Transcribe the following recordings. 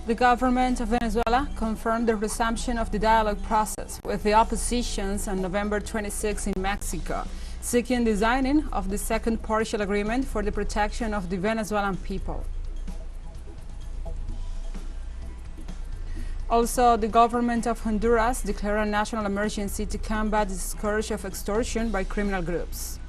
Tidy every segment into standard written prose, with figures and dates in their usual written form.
The government of Venezuela confirmed the resumption of the dialogue process with the oppositions on November 26 in Mexico, seeking the signing of the second partial agreement for the protection of the Venezuelan people. Also, the government of Honduras declared a national emergency to combat the scourge of extortion by criminal groups.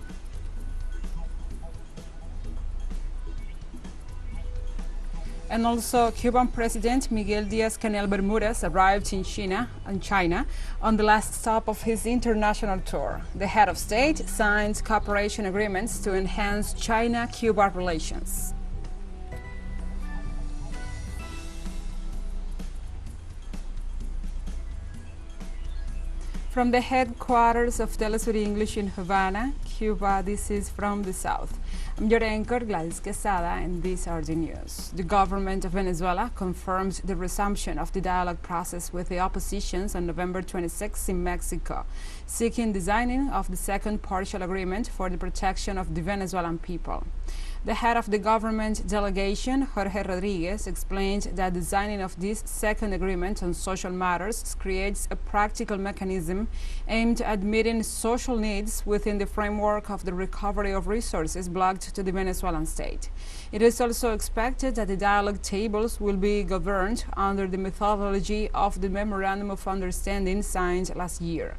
And also, Cuban President Miguel Diaz-Canel Bermudez arrived in China on the last stop of his international tour. The head of state signed cooperation agreements to enhance China-Cuba relations. From the headquarters of TeleSUR English in Havana, Cuba, this is From the South. I'm your anchor, Gladys Quesada, and these are the news. The government of Venezuela confirmed the resumption of the dialogue process with the oppositions on November 26 in Mexico, seeking the signing of the second partial agreement for the protection of the Venezuelan people. The head of the government delegation, Jorge Rodriguez, explained that the signing of this second agreement on social matters creates a practical mechanism aimed at meeting social needs within the framework of the recovery of resources blocked to the Venezuelan state. It is also expected that the dialogue tables will be governed under the methodology of the Memorandum of Understanding signed last year.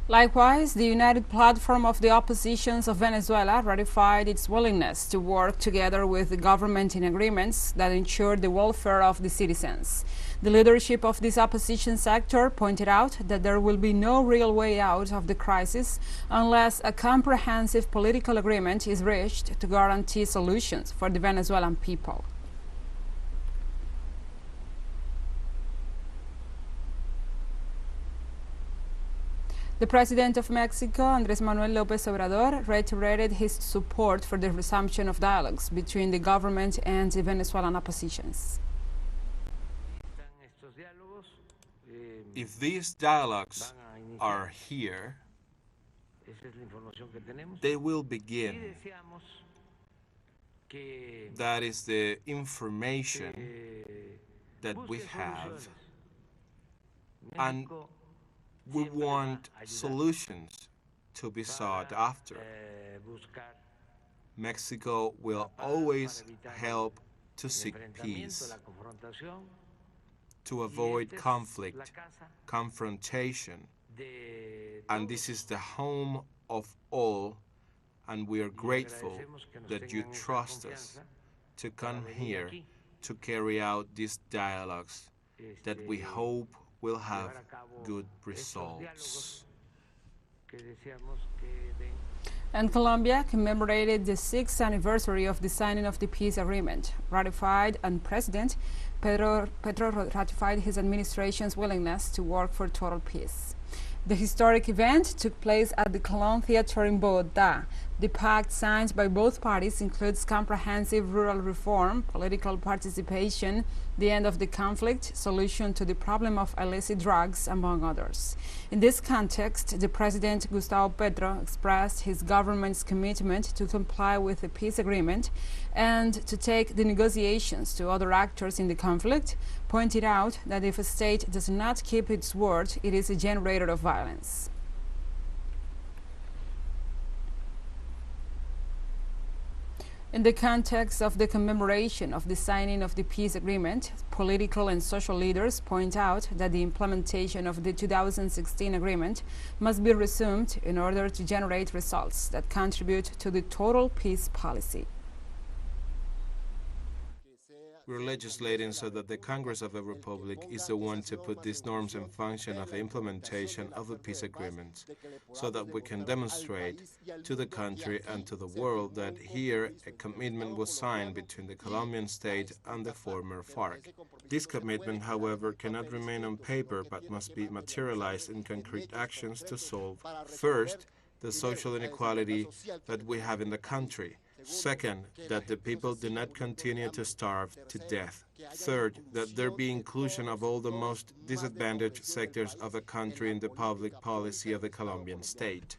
Likewise, the United Platform of the Oppositions of Venezuela ratified its willingness to work together with the government in agreements that ensure the welfare of the citizens. The leadership of this opposition sector pointed out that there will be no real way out of the crisis unless a comprehensive political agreement is reached to guarantee solutions for the Venezuelan people. The President of Mexico, Andrés Manuel López Obrador, reiterated his support for the resumption of dialogues between the government and the Venezuelan oppositions. If these dialogues are here, they will begin. That is the information that we have, and we want solutions to be sought after. Mexico will always help to seek peace, to avoid conflict, confrontation. And this is the home of all, and we are grateful that you trust us to come here to carry out these dialogues that we hope will have good results. And Colombia commemorated the 6th anniversary of the signing of the peace agreement, ratified, and President Petro ratified his administration's willingness to work for total peace. The historic event took place at the Colón Theater in Bogotá. The pact signed by both parties includes comprehensive rural reform, political participation, the end of the conflict, solution to the problem of illicit drugs, among others. In this context, the President Gustavo Petro expressed his government's commitment to comply with the peace agreement and to take the negotiations to other actors in the conflict, pointed out that if a state does not keep its word, it is a generator of violence. In the context of the commemoration of the signing of the peace agreement, political and social leaders point out that the implementation of the 2016 agreement must be resumed in order to generate results that contribute to the total peace policy. We're legislating so that the Congress of the Republic is the one to put these norms in function of the implementation of the peace agreements, so that we can demonstrate to the country and to the world that here a commitment was signed between the Colombian state and the former FARC. This commitment, however, cannot remain on paper but must be materialized in concrete actions to solve, first, the social inequality that we have in the country, Second, that the people do not continue to starve to death. Third, that there be inclusion of all the most disadvantaged sectors of the country in the public policy of the Colombian state.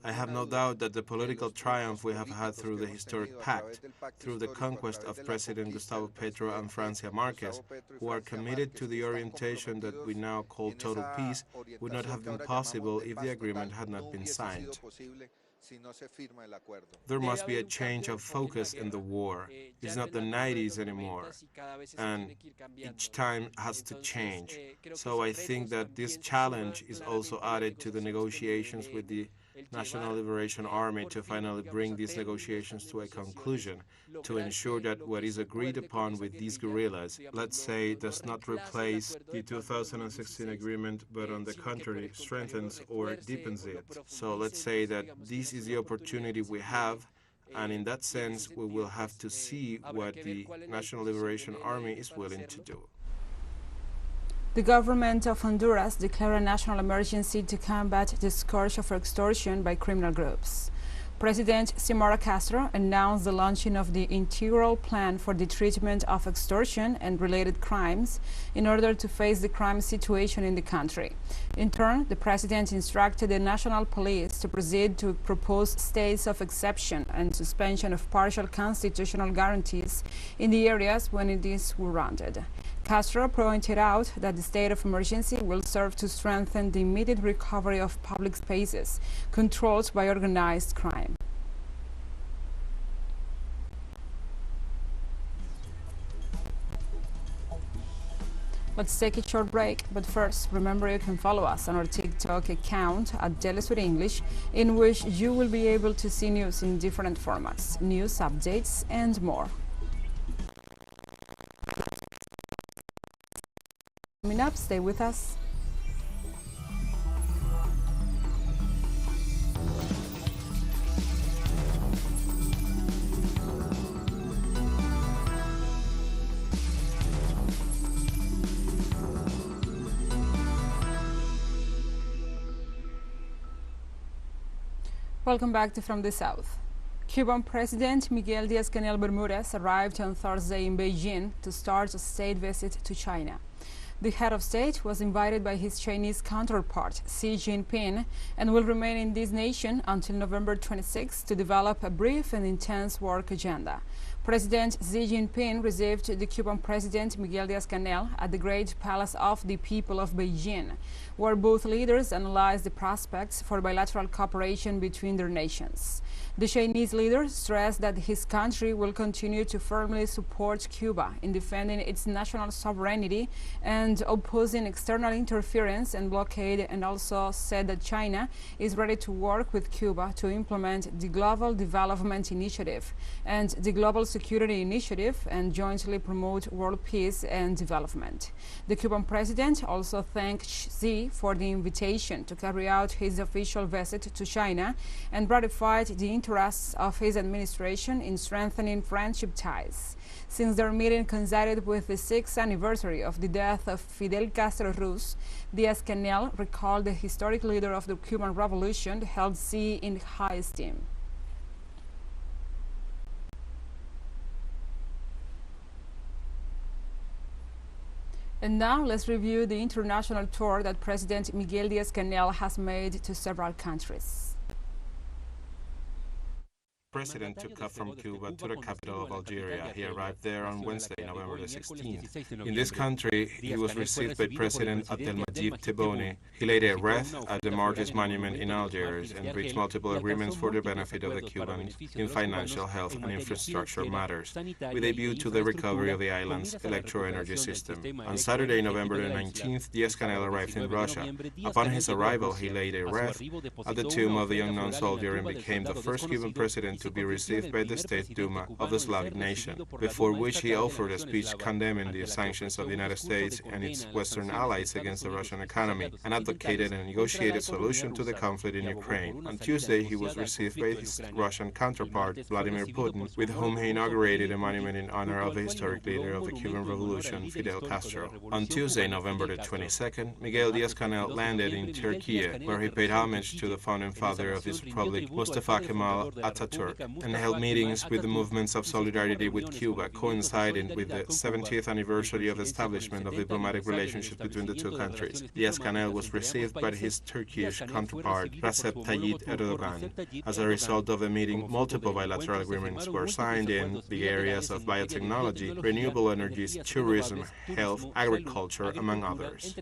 I have no doubt that the political triumph we have had through the historic pact, through the conquest of President Gustavo Petro and Francia Marquez, who are committed to the orientation that we now call total peace, would not have been possible if the agreement had not been signed. There must be a change of focus in the war. It's not the 90s anymore, and each time has to change. So I think that this challenge is also added to the negotiations with the National Liberation Army to finally bring these negotiations to a conclusion, to ensure that what is agreed upon with these guerrillas, let's say, does not replace the 2016 agreement, but on the contrary, strengthens or deepens it. So let's say that this is the opportunity we have, and in that sense, we will have to see what the National Liberation Army is willing to do. The government of Honduras declared a national emergency to combat the scourge of extortion by criminal groups. President Xiomara Castro announced the launching of the integral plan for the treatment of extortion and related crimes in order to face the crime situation in the country. In turn, the president instructed the national police to proceed to propose states of exception and suspension of partial constitutional guarantees in the areas when it is warranted. Castro pointed out that the state of emergency will serve to strengthen the immediate recovery of public spaces controlled by organized crime. Let's take a short break, but first, remember you can follow us on our TikTok account at TeleSUR English, in which you will be able to see news in different formats, news updates, and more. Coming up, stay with us. Welcome back to From the South. Cuban President Miguel Diaz-Canel Bermudez arrived on Thursday in Beijing to start a state visit to China. The head of state was invited by his Chinese counterpart, Xi Jinping, and will remain in this nation until November 26 to develop a brief and intense work agenda. President Xi Jinping received the Cuban President Miguel Diaz-Canel at the Great Palace of the People of Beijing, where both leaders analyzed the prospects for bilateral cooperation between their nations. The Chinese leader stressed that his country will continue to firmly support Cuba in defending its national sovereignty and opposing external interference and blockade, and also said that China is ready to work with Cuba to implement the Global Development Initiative and the Global Security Initiative and jointly promote world peace and development. The Cuban president also thanked Xi for the invitation to carry out his official visit to China and ratified the interests of his administration in strengthening friendship ties. Since their meeting coincided with the 6th anniversary of the death of Fidel Castro Ruz, Diaz-Canel recalled the historic leader of the Cuban Revolution held Xi in high esteem. And now let's review the international tour that President Miguel Diaz-Canel has made to several countries. The president took off from Cuba to the capital of Algeria. He arrived there on Wednesday, November the 16th. In this country, he was received by President Abdelmadjid Tebboune. He laid a wreath at the Martyrs Monument in Algiers and reached multiple agreements for the benefit of the Cubans in financial, health, and infrastructure matters, with a view to the recovery of the island's electro-energy system. On Saturday, November the 19th, Diaz-Canel arrived in Russia. Upon his arrival, he laid a wreath at the tomb of the unknown soldier and became the first Cuban president to be received by the State Duma of the Slavic nation, before which he offered a speech condemning the sanctions of the United States and its Western allies against the Russian economy, and advocated a negotiated solution to the conflict in Ukraine. On Tuesday, he was received by his Russian counterpart, Vladimir Putin, with whom he inaugurated a monument in honor of the historic leader of the Cuban Revolution, Fidel Castro. On Tuesday, November the 22nd, Miguel Diaz-Canel landed in Turkey, where he paid homage to the founding father of this republic, Mustafa Kemal Atatürk. York and held meetings with the movements of solidarity with Cuba, coinciding with the 70th anniversary of establishment of diplomatic relations between the two countries. Diaz-Canel was received by his Turkish counterpart, Recep Tayyip Erdogan. As a result of the meeting, multiple bilateral agreements were signed in the areas of biotechnology, renewable energies, tourism, health, agriculture, among others.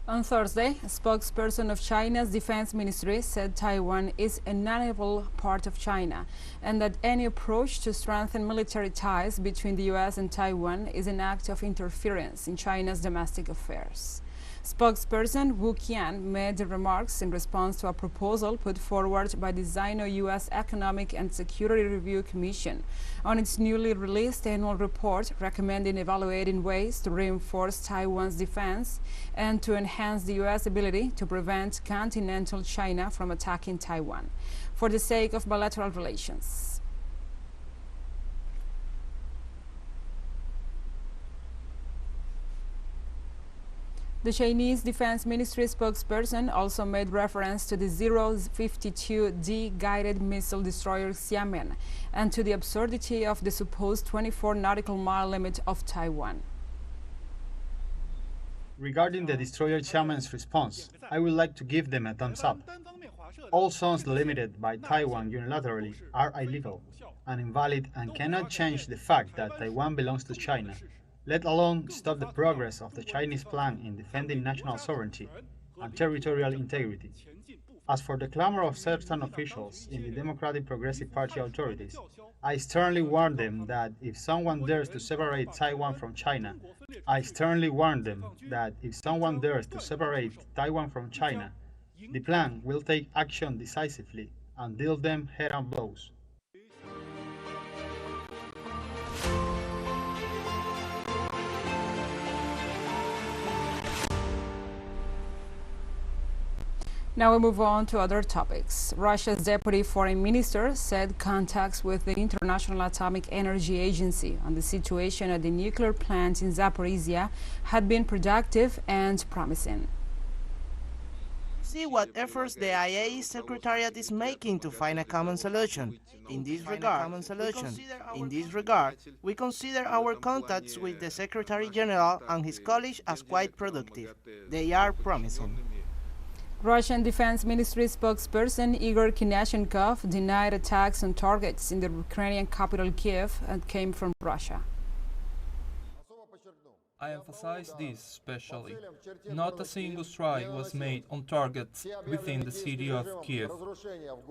On Thursday, a spokesperson of China's defense ministry said Taiwan is an inalienable part of China and that any approach to strengthen military ties between the U.S. and Taiwan is an act of interference in China's domestic affairs. Spokesperson Wu Qian made the remarks in response to a proposal put forward by the Sino-U.S. Economic and Security Review Commission on its newly released annual report recommending evaluating ways to reinforce Taiwan's defense and to enhance the U.S. ability to prevent continental China from attacking Taiwan for the sake of bilateral relations. The Chinese Defense Ministry spokesperson also made reference to the 052D guided missile destroyer Xiamen and to the absurdity of the supposed 24 nautical mile limit of Taiwan. Regarding the destroyer Xiamen's response, I would like to give them a thumbs up. All zones delimited by Taiwan unilaterally are illegal and invalid and cannot change the fact that Taiwan belongs to China, let alone stop the progress of the Chinese plan in defending national sovereignty and territorial integrity. As for the clamor of certain officials in the Democratic Progressive Party authorities, I sternly warn them that if someone dares to separate Taiwan from China, the plan will take action decisively and deal them head-on blows. Now we move on to other topics. Russia's deputy foreign minister said contacts with the International Atomic Energy Agency on the situation at the nuclear plant in Zaporizhia had been productive and promising. See what efforts the IAEA Secretariat is making to find a common solution. In this regard, we consider our contacts with the Secretary General and his colleagues as quite productive. They are promising. Russian Defense Ministry spokesperson Igor Kinashenkov denied attacks on targets in the Ukrainian capital Kiev and came from Russia. I emphasize this especially. Not a single strike was made on targets within the city of Kiev.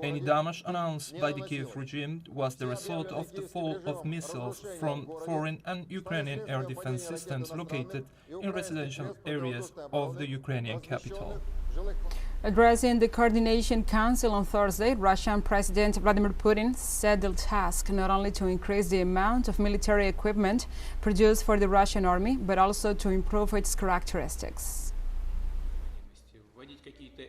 Any damage announced by the Kiev regime was the result of the fall of missiles from foreign and Ukrainian air defense systems located in residential areas of the Ukrainian capital. Addressing the Coordination Council on Thursday, Russian President Vladimir Putin said the task not only to increase the amount of military equipment produced for the Russian army, but also to improve its characteristics.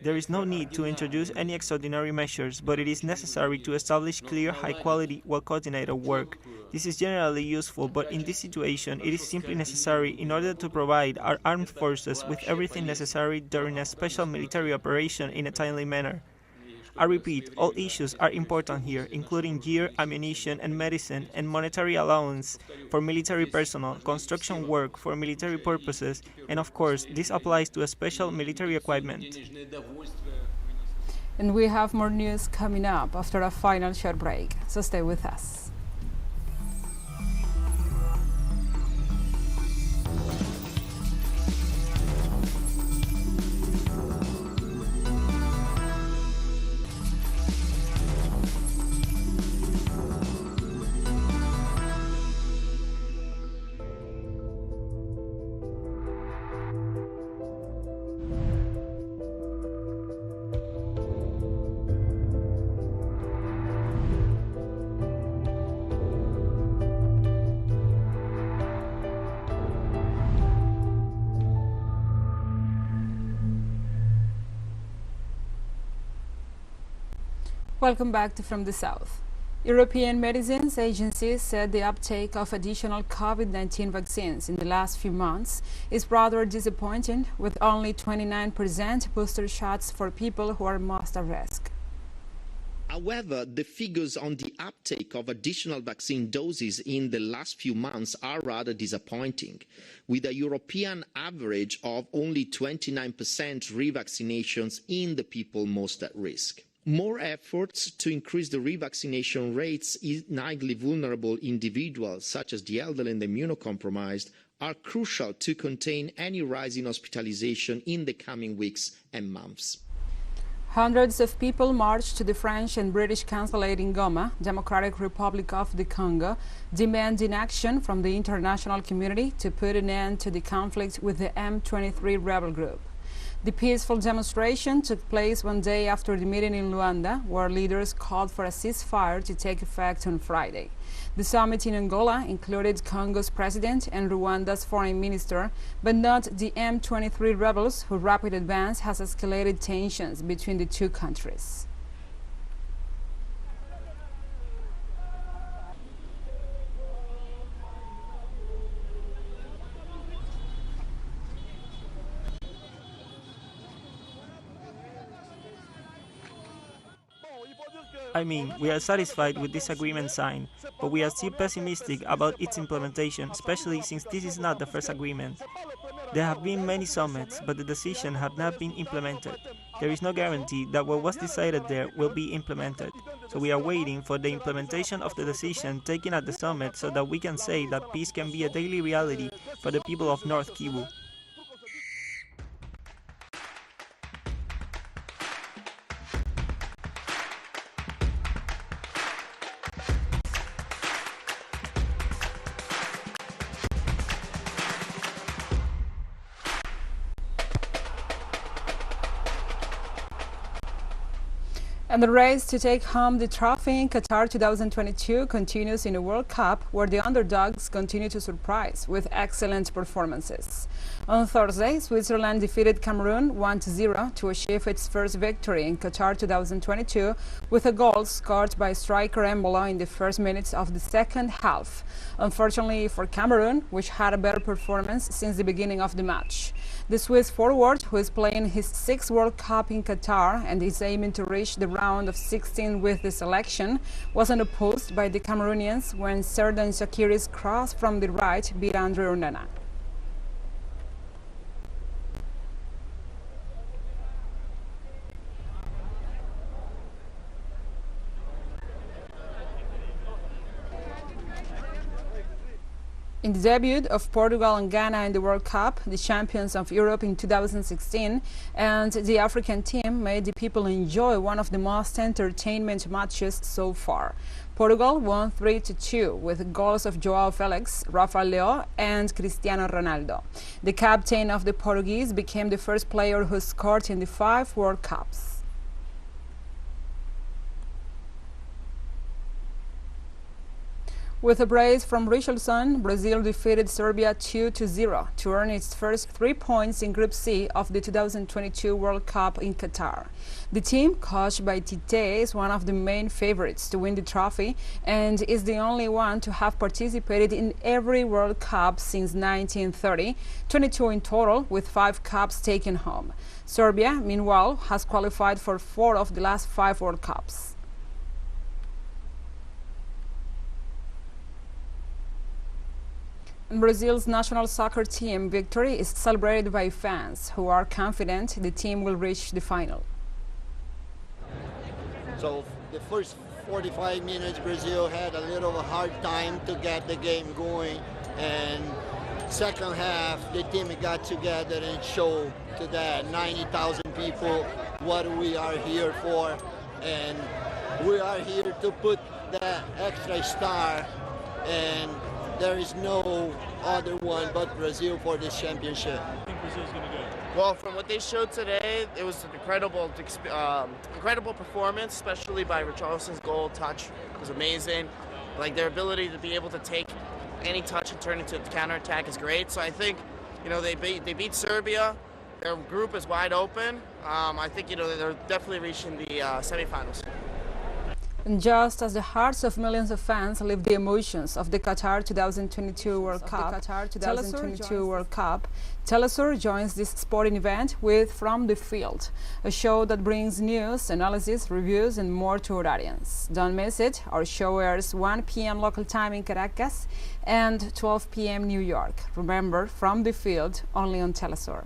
There is no need to introduce any extraordinary measures, but it is necessary to establish clear, high-quality, well-coordinated work. This is generally useful, but in this situation, it is simply necessary in order to provide our armed forces with everything necessary during a special military operation in a timely manner. I repeat, all issues are important here, including gear, ammunition and medicine, and monetary allowance for military personnel, construction work for military purposes, and of course, this applies to a special military equipment. And we have more news coming up after a final short break, so stay with us. Welcome back to From the South. European Medicines Agency said the uptake of additional COVID-19 vaccines in the last few months is rather disappointing, with only 29% booster shots for people who are most at risk. However, the figures on the uptake of additional vaccine doses in the last few months are rather disappointing, with a European average of only 29% revaccinations in the people most at risk. More efforts to increase the revaccination rates in highly vulnerable individuals, such as the elderly and the immunocompromised, are crucial to contain any rise in hospitalization in the coming weeks and months. Hundreds of people marched to the French and British consulate in Goma, Democratic Republic of the Congo, demanding action from the international community to put an end to the conflict with the M23 rebel group. The peaceful demonstration took place one day after the meeting in Luanda, where leaders called for a ceasefire to take effect on Friday. The summit in Angola included Congo's president and Rwanda's foreign minister, but not the M23 rebels, whose rapid advance has escalated tensions between the two countries. I mean, we are satisfied with this agreement signed, but we are still pessimistic about its implementation, especially since this is not the first agreement. There have been many summits, but the decision has not been implemented. There is no guarantee that what was decided there will be implemented, so we are waiting for the implementation of the decision taken at the summit so that we can say that peace can be a daily reality for the people of North Kivu. And the race to take home the trophy in Qatar 2022 continues in a World Cup where the underdogs continue to surprise with excellent performances. On Thursday, Switzerland defeated Cameroon 1-0 to achieve its first victory in Qatar 2022 with a goal scored by striker Embolo in the first minutes of the second half. Unfortunately for Cameroon, which had a better performance since the beginning of the match. The Swiss forward, who is playing his sixth World Cup in Qatar and is aiming to reach the round of 16 with the selection, was unopposed by the Cameroonians when Serdan Shaqiri's cross from the right beat Andre Onana. In the debut of Portugal and Ghana in the World Cup, the champions of Europe in 2016, and the African team made the people enjoy one of the most entertainment matches so far. Portugal won 3-2 with goals of João Felix, Rafael Leão and Cristiano Ronaldo. The captain of the Portuguese became the first player who scored in the 5 World Cups. With a brace from Richarlison, Brazil defeated Serbia 2-0 to earn its first 3 points in Group C of the 2022 World Cup in Qatar. The team, coached by Tite, is one of the main favorites to win the trophy and is the only one to have participated in every World Cup since 1930, 22 in total, with 5 cups taken home. Serbia, meanwhile, has qualified for 4 of the last 5 World Cups. Brazil's national soccer team victory is celebrated by fans who are confident the team will reach the final. So the first 45 minutes Brazil had a little hard time to get the game going, and second half the team got together and showed to that 90,000 people what we are here for, and we are here to put that extra star, and there is no other one but Brazil for this championship. I think Brazil's going to go. Well, from what they showed today, it was an incredible performance, especially by Richarlison's goal. Touch was amazing. Like, their ability to be able to take any touch and turn it into a counterattack is great. So I think, they beat Serbia. Their group is wide open. I think, they're definitely reaching the semifinals. And just as the hearts of millions of fans live the emotions of the Qatar 2022 World Cup, TeleSUR joins this sporting event with From the Field, a show that brings news, analysis, reviews, and more to our audience. Don't miss it. Our show airs 1 p.m. local time in Caracas and 12 p.m. New York. Remember, From the Field, only on TeleSUR.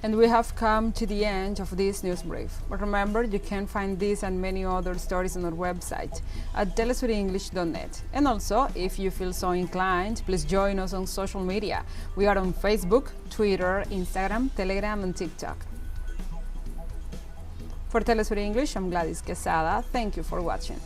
And we have come to the end of this news brief. But remember, you can find this and many other stories on our website at telesurenglish.net. And also, if you feel so inclined, please join us on social media. We are on Facebook, Twitter, Instagram, Telegram, and TikTok. For TeleSUR English, I'm Gladys Quesada. Thank you for watching.